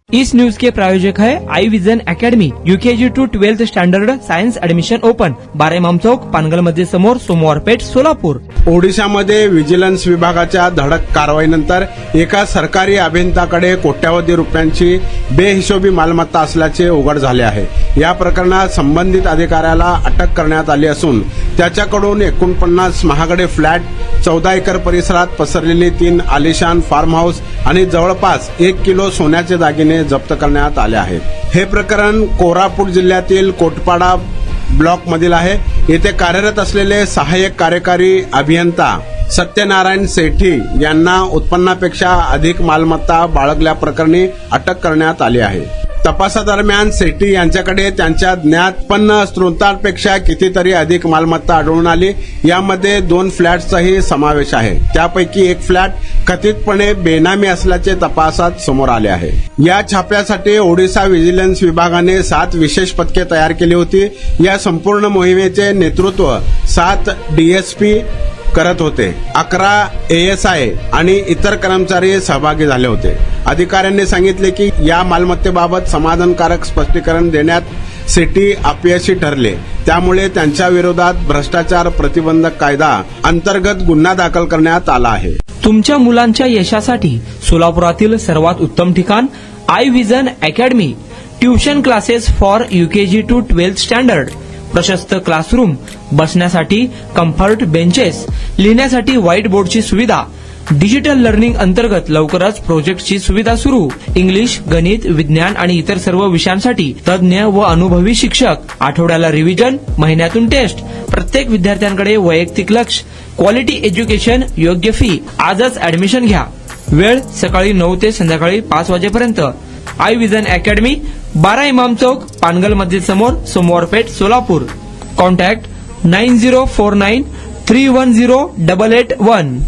इस news के प्रायोजक है I vision academy UKG to 12th standard science admission open 12 Imam Chowk Pangal मध्ये समोर सोमवार पेठ सोलापूर। ओडिशामध्ये विजिलन्स विभागाच्या धडक कारवाईनंतर एका सरकारी अभियंत्याकडे कोट्यावधी रुपयांची बेहिशोबी मालमत्ता असल्याचे उघड झाले आहे। या प्रकरणात संबंधित अधिकाऱ्याला अटक करण्यात आली असून त्याच्याकडून 49 महागडे फ्लॅट, 14 एकर परिसरात पसरलेली 3 आलिशान फार्म हाऊस आणि जवळपास 1 किलो सोन्याचे दागिने जप्त करण्यात आले आहेत। हे प्रकरण कोरापूट जिल्ह्यातील कोटपाडा ब्लॉक मधील आहे। येथे कार्यरत असलेले सहाय्यक कार्यकारी अभियंता सत्यनारायण सेठी यांना उत्पन्नापेक्षा अधिक मालमत्ता बाळगल्याप्रकरणी अटक करण्यात आली आहे। तपासादरम्यान सेठी यांच्याकडे त्यांच्या ज्ञात उत्पन्न स्रोतांपेक्षा कितीतरी अधिक मालमत्ता आढळून आली। यामध्ये 2 फ्लॅटचाही समावेश आहे। त्यापैकी एक फ्लॅट कथितपणे बेनामी असल्याचे तपासात समोर आले आहे। या छाप्यासाठी ओडिशा विजिलन्स विभागाने 7 विशेष पथके तयार केली होती। या संपूर्ण मोहिमेचे नेतृत्व 7 डीएसपी करत होते। 11 एएसआय आणि इतर कर्मचारी सहभागी झाले होते। अधिकाऱ्यांनी सांगितले की या मालमत्तेबाबत समाधानकारक स्पष्टीकरण देण्यात सेठी अपयशी ठरले। त्यामुळे त्यांच्या विरोधात भ्रष्टाचार प्रतिबंधक कायदा अंतर्गत गुन्हा दाखल करण्यात आला आहे। तुमच्या मुलांच्या यशासाठी सोलापुरातील सर्वात उत्तम ठिकाण I vision academy. Tuition classes for UKG to 12th standard, प्रशस्त क्लासरूम, बसण्यासाठी कम्फर्ट बेंचेस, लिहिण्यासाठी व्हाईट बोर्डची सुविधा, डिजिटल लर्निंग अंतर्गत लवकरच प्रोजेक्टची सुविधा सुरू। इंग्लिश, गणित, विज्ञान आणि इतर सर्व विषयांसाठी तज्ञ व अनुभवी शिक्षक, आठवड्याला रिव्हिजन, महिन्यातून टेस्ट, प्रत्येक विद्यार्थ्यांकडे वैयक्तिक लक्ष, क्वालिटी एज्युकेशन, योग्य फी। आजच ऍडमिशन घ्या। वेळ सकाळी 9 ते संध्याकाळी 5 वाजेपर्यंत। आई विजन अकॅडमी, 12 इमाम चौक, पानगल मस्जिद समोर, सोमवार पेठ, सोलापूर। कॉन्टॅक्ट 9049310881।